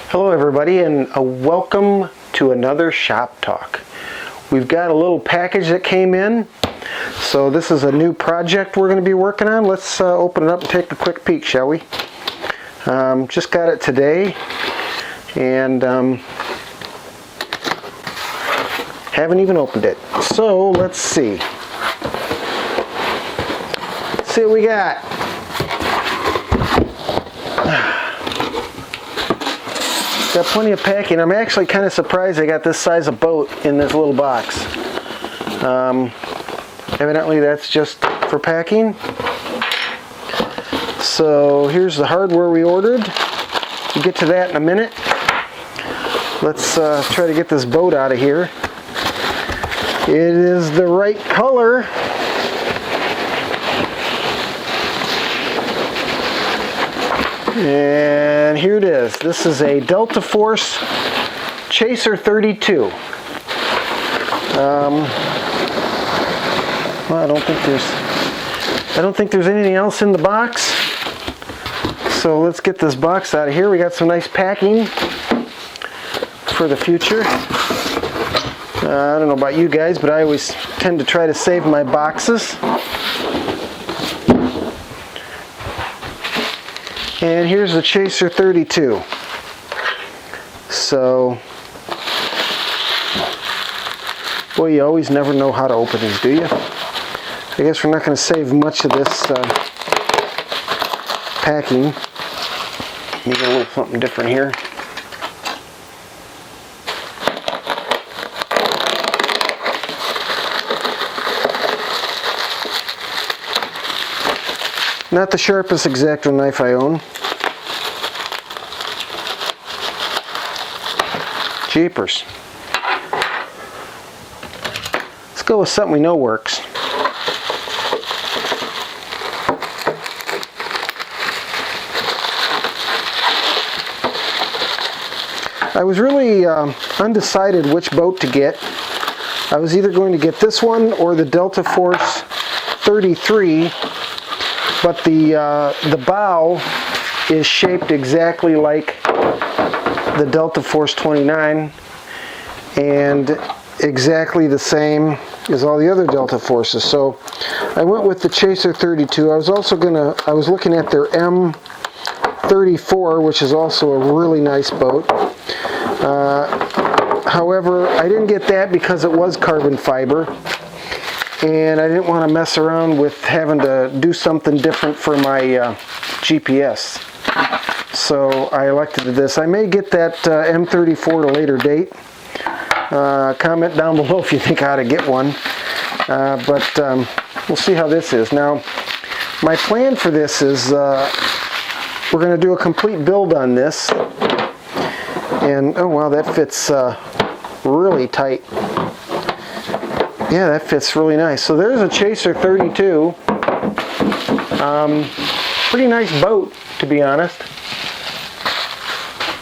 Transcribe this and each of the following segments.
Hello everybody, and welcome to another shop talk. We've got a little package that came in, so this is a new project we're going to be working on. Let's open it up and take a quick peek, shall we? Just got it today, and haven't even opened it. So let's see. Let's see what we got. Got plenty of packing. I'm actually kind of surprised I got this size of boat in this little box. Evidently that's just for packing. So here's the hardware we ordered. We'll get to that in a minute. Let's try to get this boat out of here. It is the right color. And here it is. This is a deltaforce Chaser 32. Well, I don't think there's anything else in the box. So let's get this box out of here. We got some nice packing for the future. I don't know about you guys, but I always tend to try to save my boxes. And here's the Chaser 32. So, boy, you always never know how to open these, do you? I guess we're not going to save much of this packing. Maybe a little something different here. Not the sharpest X-Acto knife I own. Jeepers. Let's go with something we know works. I was really undecided which boat to get. I was either going to get this one or the deltaforce 33. But the bow is shaped exactly like the deltaforce 29 and exactly the same as all the other deltaforces. So I went with the Chaser 32. I was looking at their M34, which is also a really nice boat. However, I didn't get that because it was carbon fiber. And I didn't want to mess around with having to do something different for my GPS. So I elected this. I may get that M34 at a later date. Comment down below if you think I ought to get one. But we'll see how this is. Now, my plan for this is we're going to do a complete build on this. And, oh wow, that fits really tight. Yeah, that fits really nice. So there's a Chaser 32. Pretty nice boat, to be honest.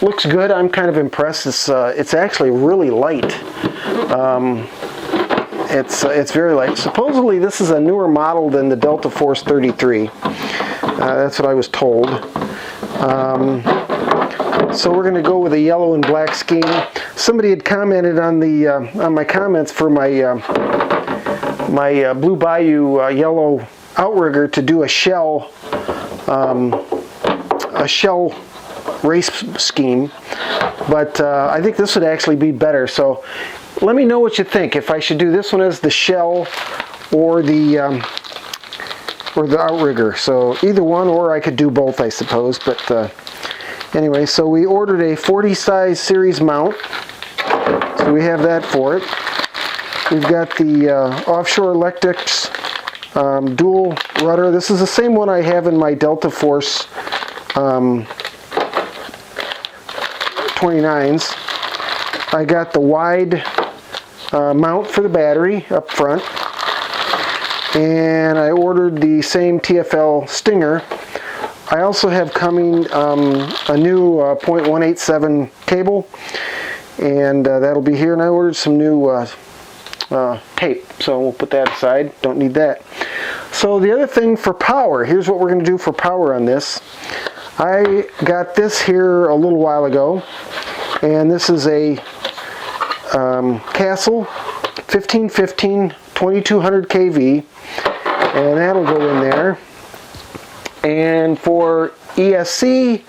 Looks good. I'm kind of impressed. It's actually really light. It's very light. Supposedly this is a newer model than the deltaforce 33. That's what I was told. So we're going to go with a yellow and black scheme. Somebody had commented on my comments for my Blue Bayou yellow outrigger to do a shell race scheme, but I think this would actually be better. So let me know what you think. If I should do this one as the shell or the outrigger. So either one, or I could do both, I suppose. But anyway, so we ordered a 40 size series mount. So we have that for it. We've got the Offshore Electrics dual rudder. This is the same one I have in my deltaforce 29s. I got the wide mount for the battery up front. And I ordered the same TFL Stinger. I also have coming a new .187 cable. And that'll be here. And I ordered some new tape, so we'll put that aside. Don't need that. So the other thing for power, here's what we're going to do for power on this. I got this here a little while ago. And this is a Castle 1515 2200 kV, and that'll go in there. And for ESC,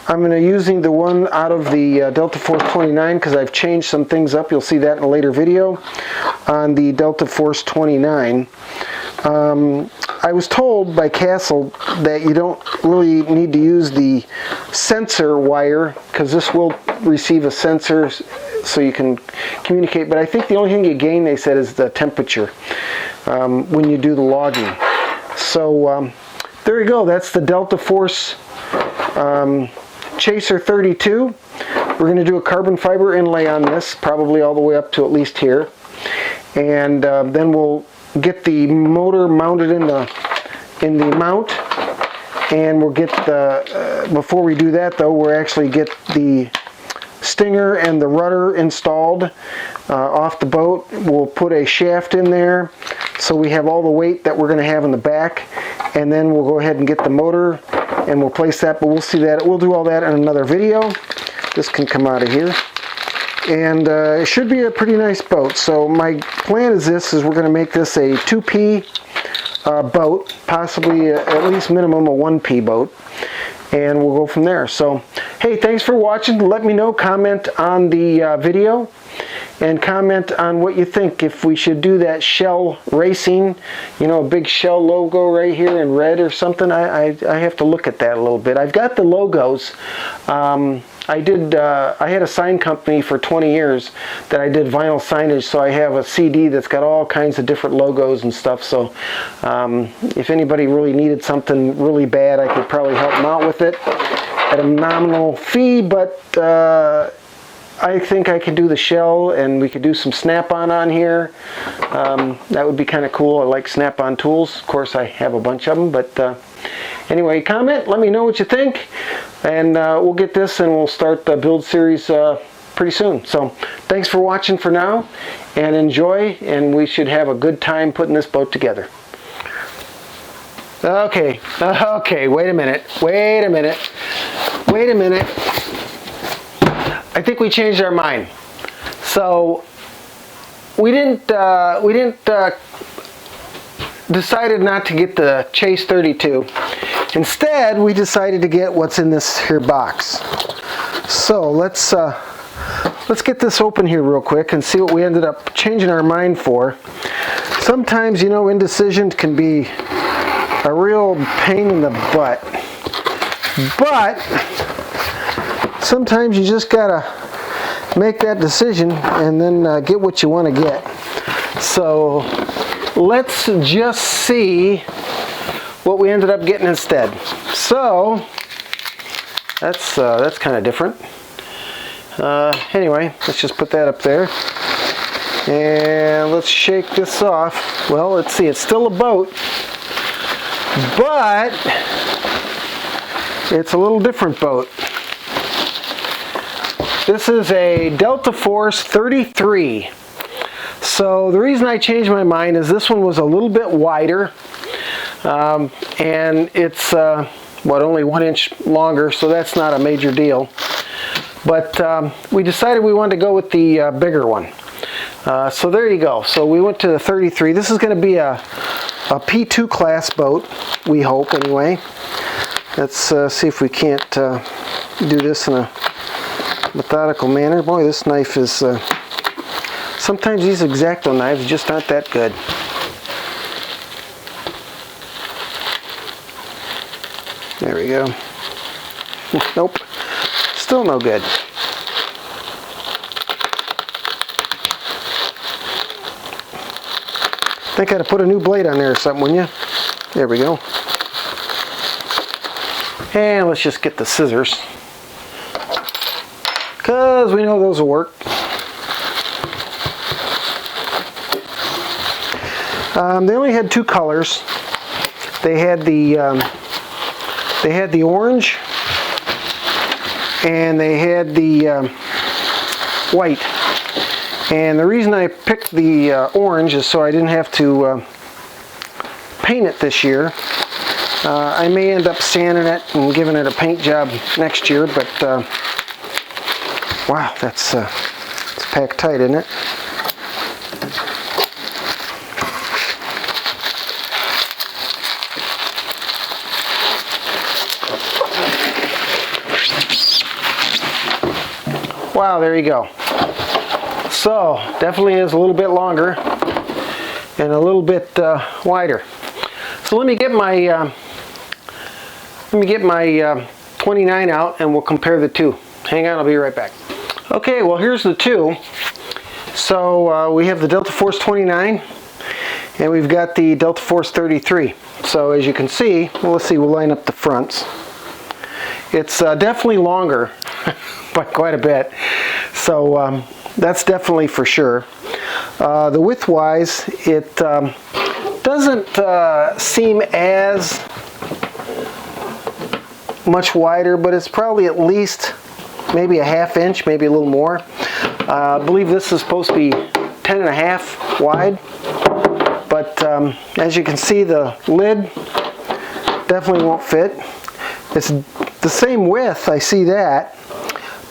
I'm going to using the one out of the deltaforce 29 because I've changed some things up. You'll see that in a later video on the deltaforce 29. I was told by Castle that you don't really need to use the sensor wire because this will receive a sensor so you can communicate, but I think the only thing you gain, they said, is the temperature when you do the logging. So there you go, that's the deltaforce Chaser 32. We're going to do a carbon fiber inlay on this, probably all the way up to at least here, and then we'll get the motor mounted in the mount, and we'll get the before we do that though, we'll actually get the stinger and the rudder installed off the boat. We'll put a shaft in there so we have all the weight that we're going to have in the back, and then we'll go ahead and get the motor and we'll place that, but we'll see that, we'll do all that in another video. This can come out of here, and it should be a pretty nice boat. So my plan is we're going to make this a 2P boat, possibly at least minimum a 1P boat, and we'll go from there. So hey, thanks for watching. Let me know, comment on the video, and comment on what you think, if we should do that Shell Racing, you know, a big Shell logo right here in red or something. I have to look at that a little bit. I've got the logos. I had a sign company for 20 years that I did vinyl signage, so I have a CD that's got all kinds of different logos and stuff. So if anybody really needed something really bad, I could probably help them out with it at a nominal fee, but I think I could do the Shell, and we could do some snap-on on here. That would be kind of cool. I like snap-on tools. Of course, I have a bunch of them, but anyway, comment, let me know what you think, and we'll get this and we'll start the build series pretty soon. So thanks for watching for now, and enjoy, and we should have a good time putting this boat together. Okay, wait a minute. I think we changed our mind. So we decided not to get the Chase 32. Instead, we decided to get what's in this here box. So let's get this open here real quick and see what we ended up changing our mind for. Sometimes, you know, indecision can be a real pain in the butt, but sometimes you just gotta make that decision and then get what you want to get. So let's just see what we ended up getting instead. So that's kind of different. Anyway, let's just put that up there, and let's shake this off. Well, let's see, it's still a boat, but it's a little different boat. This is a deltaforce 33. So the reason I changed my mind is this one was a little bit wider, and it's only 1 inch longer, so that's not a major deal. But we decided we wanted to go with the bigger one. So there you go. So we went to the 33. This is going to be a P2 class boat, we hope anyway. Let's see if we can't do this in a methodical manner. Boy, this knife is sometimes these X-Acto knives just aren't that good. There we go. Nope, still no good. Think I'd have put a new blade on there or something, wouldn't you? There we go. And let's just get the scissors, because we know those will work. They only had two colors. They had the orange, and they had the white. And the reason I picked the orange is so I didn't have to paint it this year. I may end up sanding it and giving it a paint job next year, but Wow, it's packed tight, isn't it? Wow, there you go. So definitely is a little bit longer and a little bit wider. So let me get my 29 out and we'll compare the two. Hang on, I'll be right back. Okay, well here's the two. So we have the deltaforce 29 and we've got the deltaforce 33. So as you can see, well, let's see, we'll line up the fronts. It's definitely longer by quite a bit. So that's definitely for sure. The width wise, it doesn't seem as much wider, but it's probably at least maybe a ½ inch, maybe a little more. I believe this is supposed to be 10.5 wide, but as you can see, the lid definitely won't fit. It's the same width, I see that,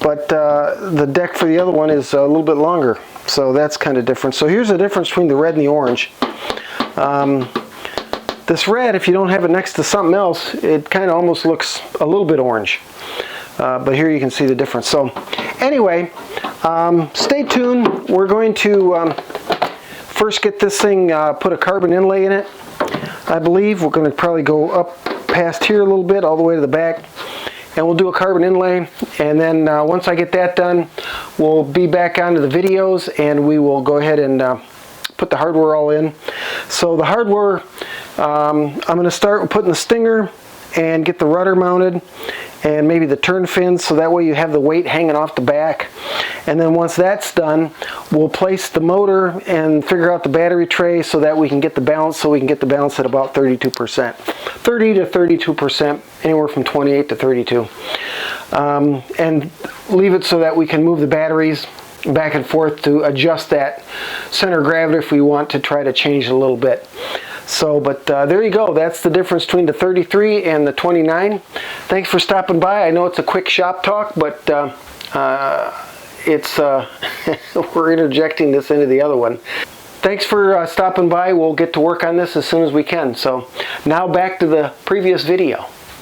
but the deck for the other one is a little bit longer, so that's kind of different. So here's the difference between the red and the orange. This red, if you don't have it next to something else, it kind of almost looks a little bit orange. But here you can see the difference. So anyway, stay tuned. We're going to first get this thing, put a carbon inlay in it. I believe we're going to probably go up past here a little bit, all the way to the back. And we'll do a carbon inlay. And then once I get that done, we'll be back onto the videos and we will go ahead and put the hardware all in. So the hardware, I'm going to start with putting the stinger and get the rudder mounted and maybe the turn fins, so that way you have the weight hanging off the back. And then once that's done, we'll place the motor and figure out the battery tray so that we can get the balance, at about 32%. 30 to 32%, anywhere from 28 to 32. And leave it so that we can move the batteries back and forth to adjust that center of gravity if we want to try to change it a little bit. So, but there you go. That's the difference between the 33 and the 29. Thanks for stopping by. I know it's a quick shop talk, but it's we're interjecting this into the other one. Thanks for stopping by. We'll get to work on this as soon as we can. So now back to the previous video.